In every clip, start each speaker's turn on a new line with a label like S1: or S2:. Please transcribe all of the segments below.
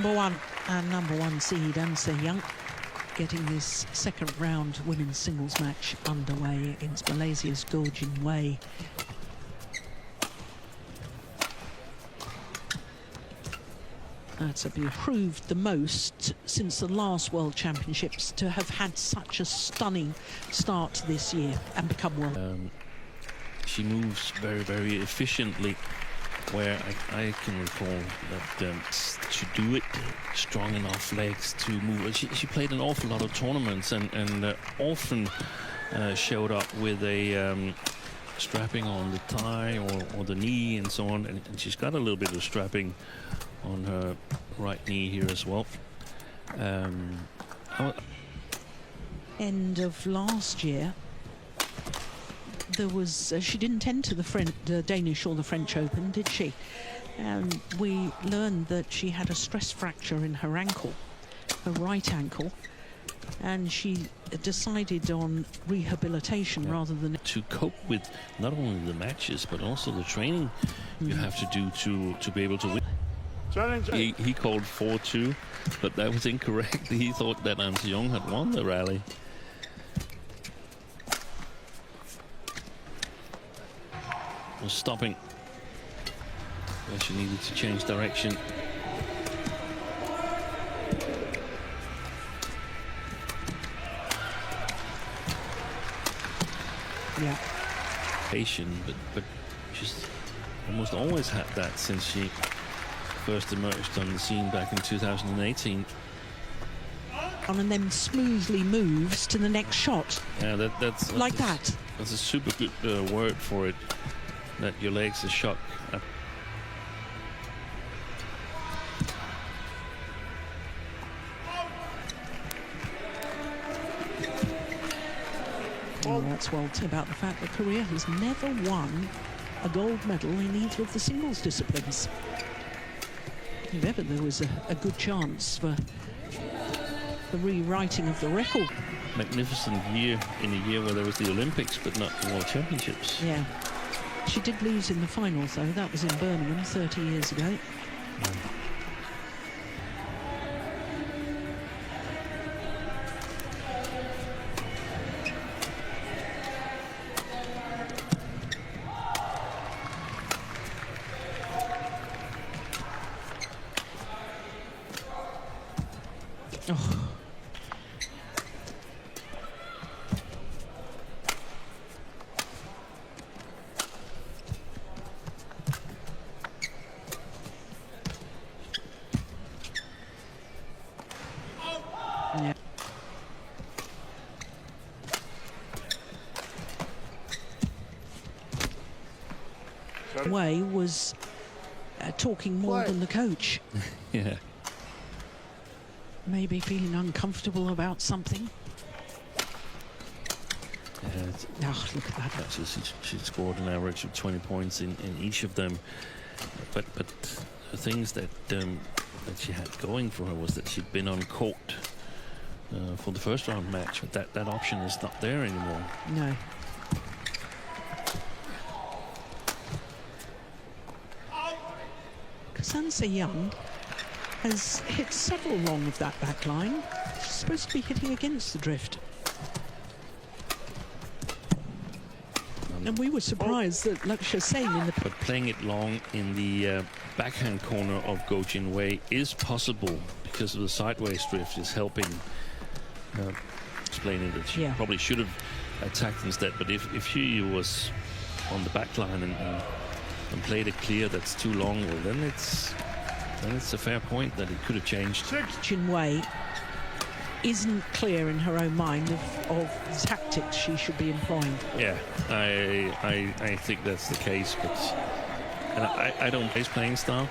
S1: Number one seed An Se-young getting this second round women's singles match underway against Malaysia's Go진웨이. That's proved the most since the last World Championships to have had such a stunning start this year and become world.
S2: She moves very, very efficiently, where I can recall that to do it, strong enough legs to move. She played an awful lot of tournaments and often showed up with a strapping on the thigh or the knee and so on. And she's got a little bit of strapping on her right knee here as well.
S1: End of last year, there was she didn't enter the Danish or the French Open, did she? And we learned that she had a stress fracture in her ankle, her right ankle, and she decided on rehabilitation rather than
S2: to cope with not only the matches but also the training you have to do to be able to win. He called 4-2, but that was incorrect. He thought that An Se-young had won the rally. Was stopping where she needed to change direction.
S1: Yeah.
S2: Patient, but she's almost always had that since she first emerged on the scene back in 2018.
S1: And then smoothly moves to the next shot.
S2: Yeah, that's
S1: like that.
S2: That's a super good word for it. That your legs are shot.
S1: Well, that's well about the fact that Korea has never won a gold medal in either of the singles disciplines. If ever there was a good chance for the rewriting of the record.
S2: Magnificent year in a year where there was the Olympics but not the World Championships.
S1: Yeah. She did lose in the finals, though. That was in Birmingham 30 years ago. Oh. Yeah. Way was talking more than the coach.
S2: Yeah.
S1: Maybe feeling uncomfortable about something.
S2: Yeah,
S1: oh, look at that.
S2: She scored an average of 20 points in each of them. But the things that she had going for her was that she'd been on court for the first round match, but that option is not there anymore.
S1: No. Because An Se-young has hit several long of that back line. She's supposed to be hitting against the drift. And we were surprised that Lakshya Sen in the...
S2: But playing it long in the backhand corner of Go진웨이 is possible because of the sideways drift is helping explaining that she probably should have attacked instead. But if she was on the back line and played it clear that's too long, well, then it's a fair point that it could have changed.
S1: Go진웨이 isn't clear in her own mind of the tactics she should be employing.
S2: Yeah, I think that's the case, but and I don't face playing style,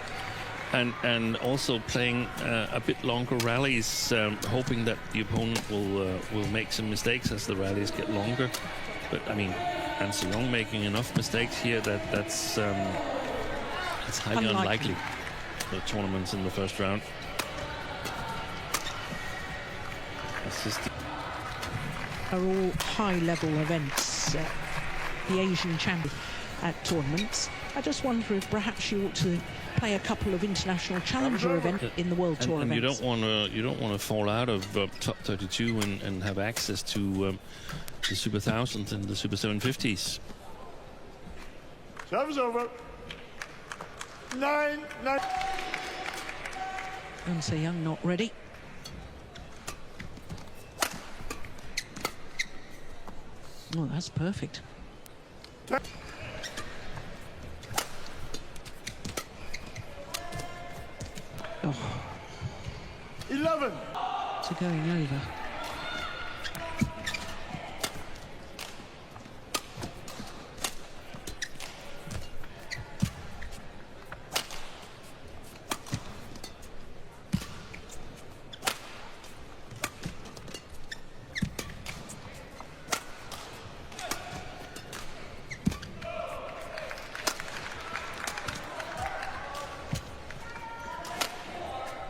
S2: and also playing a bit longer rallies, hoping that the opponent will make some mistakes as the rallies get longer. But I mean, An Se-young making enough mistakes here that's highly unlikely. The tournaments in the first round.
S1: Are all high-level events, the Asian champion at tournaments. I just wonder if perhaps she ought to play a couple of international challenger events in the World Tour
S2: and
S1: events.
S2: you don't want to fall out of top 32 and have access to the Super 1000 and the Super 750s.
S3: Serve is over. 9-9.
S1: And so Young not ready. Oh, that's perfect. Oh.
S3: 11.
S1: To going over.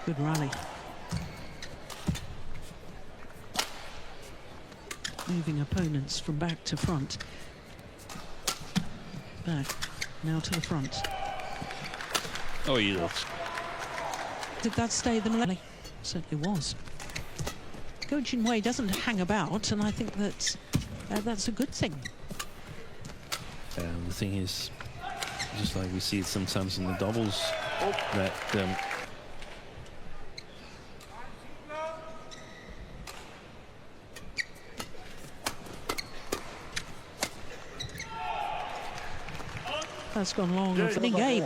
S1: Good rally. Moving opponents from back to front. Back, now to the front.
S2: Oh, yeah.
S1: Did that stay the Malay? Certainly was. Go진웨이 doesn't hang about, and I think that's a good thing.
S2: The thing is, just like we see it sometimes in the doubles, that
S1: that's gone long. Opening game.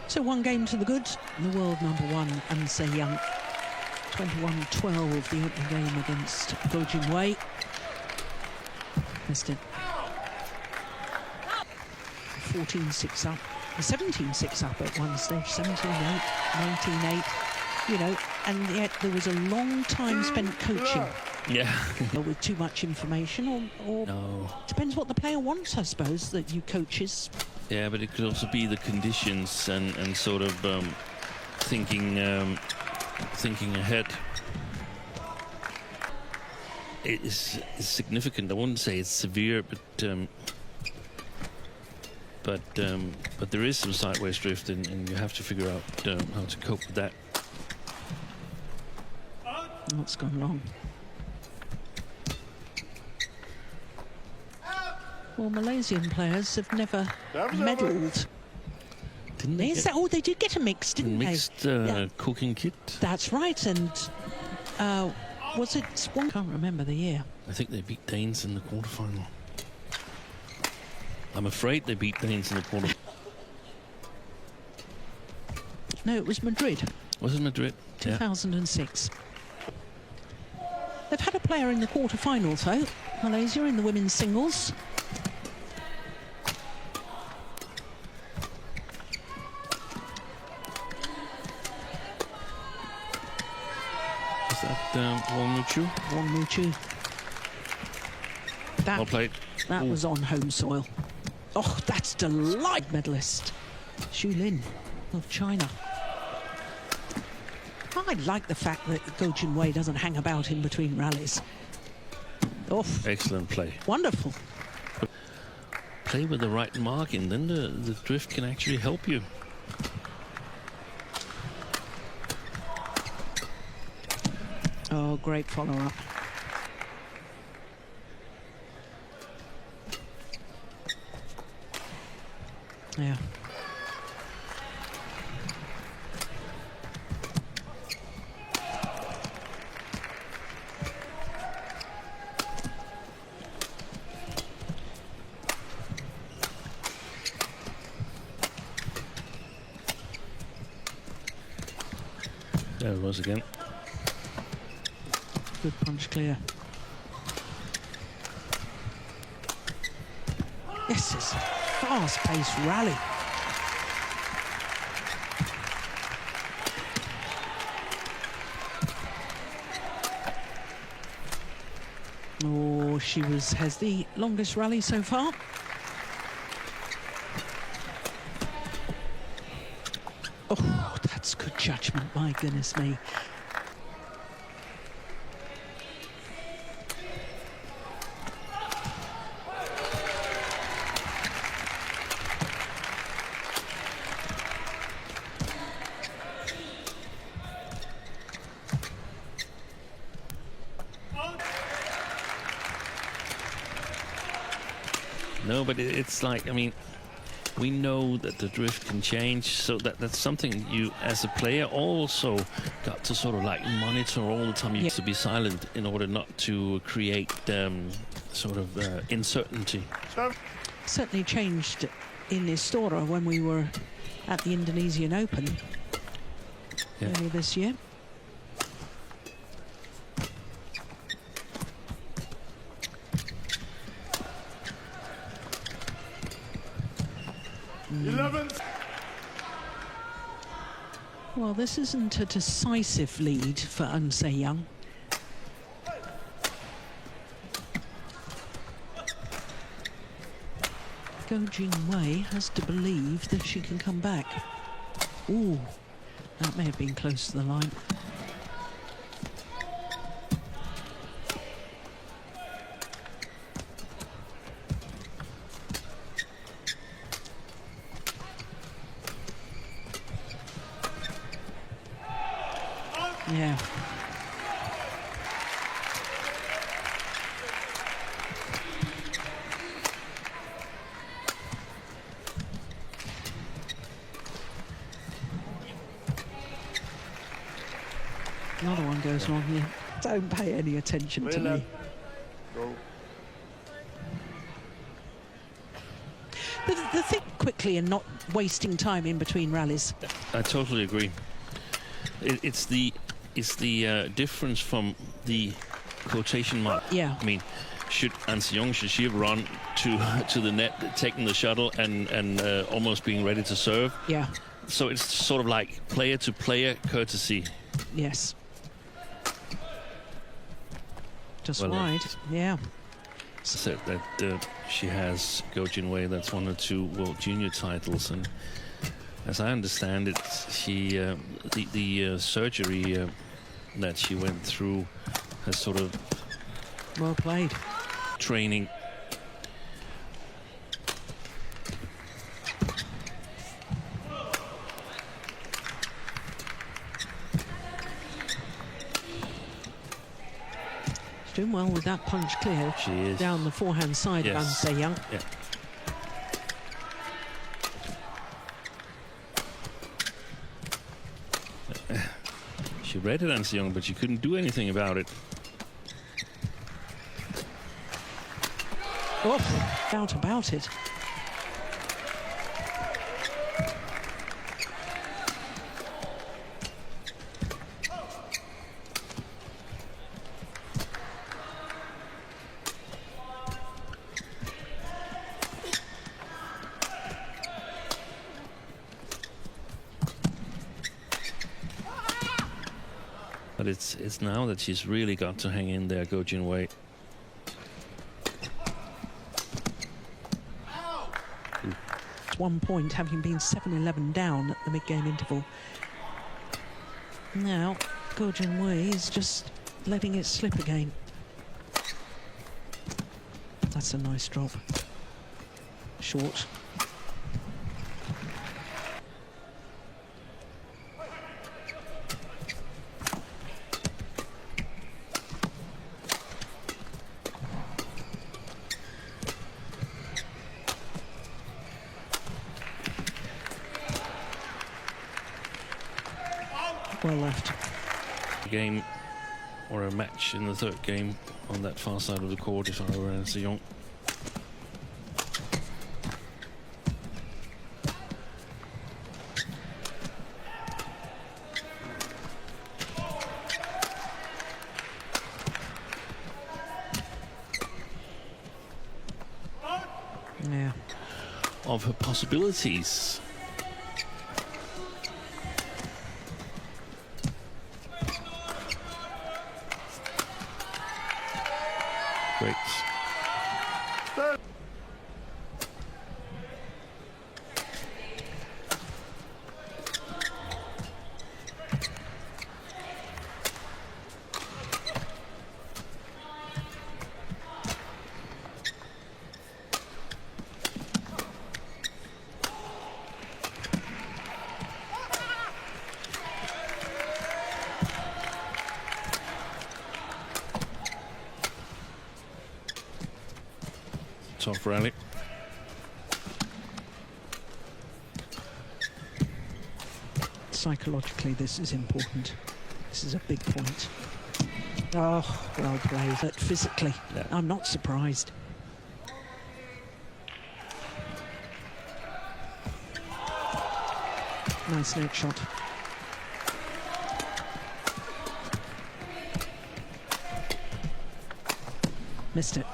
S1: So one game to the good. The world #1, An Young. 21-12, the opening game against Go진웨이. Missed it. 14-6 up, 17-6 up at one stage, 17-8, 19-8, you know, and yet there was a long time spent coaching.
S2: yeah.
S1: With too much information, or
S2: No.
S1: depends what the player wants, I suppose, that you coaches.
S2: Yeah, but it could also be the conditions and sort of thinking ahead. It is significant. I wouldn't say it's severe, but there is some sideways drift, and you have to figure out how to cope with that.
S1: What's gone wrong? Well, Malaysian players have never medalled.
S2: Didn't they?
S1: Oh, they did get a mix, didn't
S2: mixed
S1: they?
S2: cooking kit?
S1: That's right, and was it one? Can't remember the year.
S2: I think they beat Danes in the quarterfinal. I'm afraid they beat Danes in the quarter.
S1: No, it was Madrid.
S2: Was it Madrid?
S1: 2006. They've had a player in the quarterfinals, though. Malaysia in the women's singles.
S2: Is that Wong Muchu?
S1: Wong Muchu.
S2: Well played.
S1: That
S2: Ooh.
S1: was on home soil. Oh, that's delight medalist. Xu Lin of China. I like the fact that Go진we이 doesn't hang about in between rallies. Oh,
S2: Excellent play.
S1: wonderful.
S2: Play with the right marking, then the drift can actually help you.
S1: Oh, great follow-up. Yeah.
S2: There it was again.
S1: Good punch clear. This is a fast-paced rally. Oh, she has the longest rally so far. Oh, that's good judgment, my goodness me.
S2: No, but it's like, I mean, we know that the drift can change, so that's something you, as a player, also got to sort of like monitor all the time. You have to be silent in order not to create sort of uncertainty.
S1: Certainly changed in Istora when we were at the Indonesian Open earlier this year. Well, this isn't a decisive lead for Eun Se-young. Go진웨이 has to believe that she can come back. Ooh, that may have been close to the line. Yeah. Another one goes wrong here. Don't pay any attention to me.
S3: Go.
S1: The thing quickly and not wasting time in between rallies.
S2: I totally agree. It's the difference from the quotation mark.
S1: Yeah.
S2: I mean, should Eun Se-young, should she have run to the net, taking the shuttle and almost being ready to serve?
S1: Yeah.
S2: So it's sort of like player to player courtesy.
S1: Yes. Just
S2: Well,
S1: wide. Yeah.
S2: Said that she has Go진웨이, that's one or two World Junior titles, and as I understand it, she the surgery that she went through has sort of
S1: Well played.
S2: training.
S1: She's doing well with that punch clear.
S2: She is.
S1: Down the forehand side of Eun
S2: Yes.
S1: Se-young.
S2: Yeah. She read it, Eun Se-young, but she couldn't do anything about it.
S1: Oh, doubt about it.
S2: But it's now that she's really got to hang in there, Go진웨이.
S1: It's 1 point, having been 7-11 down at the mid-game interval. Now, Go진웨이 is just letting it slip again. That's a nice drop. Short. Well left.
S2: A game or a match in the third game on that far side of the court if I were Eun Se-young.
S1: Yeah.
S2: Of her possibilities. Great. Tough rally.
S1: psychologically this is important. This is a big point. Oh, well played. But physically, I'm not surprised. Nice net shot. Missed it.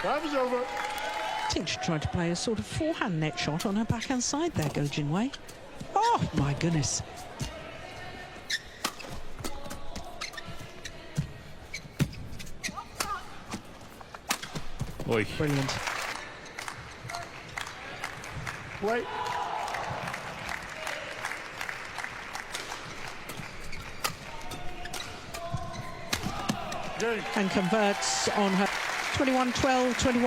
S3: Time is over.
S1: I think she tried to play a sort of forehand net shot on her backhand side there, Gojinwei. Oh, my goodness.
S2: Oi.
S1: Brilliant.
S3: Wait. Game.
S1: And converts on her 21-12, 21.